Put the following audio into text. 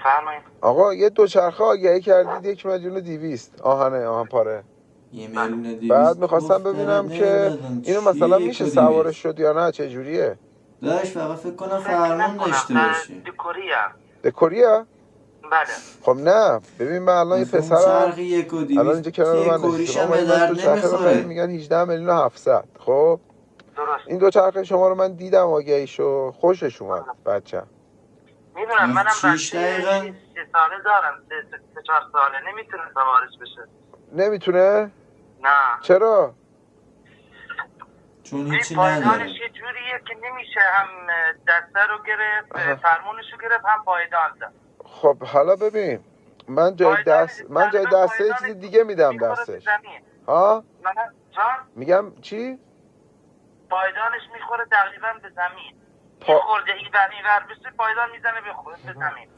بفرمایید. آقا یه دوچرخه آگهی کردید 1,200,000 آهن پاره. 1,200,000 بعد میخواستم ببینم که اینو مثلا میشه سوارش شد یا نه، چه جوریه؟ داشت فقط فکر کنم فکر فرمون نکنم. داشته باشه. دکوریه. دکوریه؟ بله. خب نه ببین من الان یه مثلا اون پسرم چرخ 1,200,000 الان اینجا کنار من کوریش نشسته، هم ما به این درد دوچرخه رو خرید نمیخوره. میگن 18,700,000. خب درست. این دوچرخه شما رو من دیدم آگهیشو، خوشش اومد بچم. میدونم منم چیش دقیقا 3 ساله دارم، 3-4 ساله نمیتونه سوارش بشه. نمیتونه؟ نه. چرا؟ چون هیچی پایدارش نداره. یه جوریه که نمیشه هم دسته رو گرفت، فرمونش رو گرفت، هم پایدار داد. خب حالا ببین من جای دسته یه چیز دیگه میدم دستش. ها؟ میگم چی؟ پایدارش میخوره تقریبا به زمین. یه خورده این ور بشه پایدار میزنه به زمین.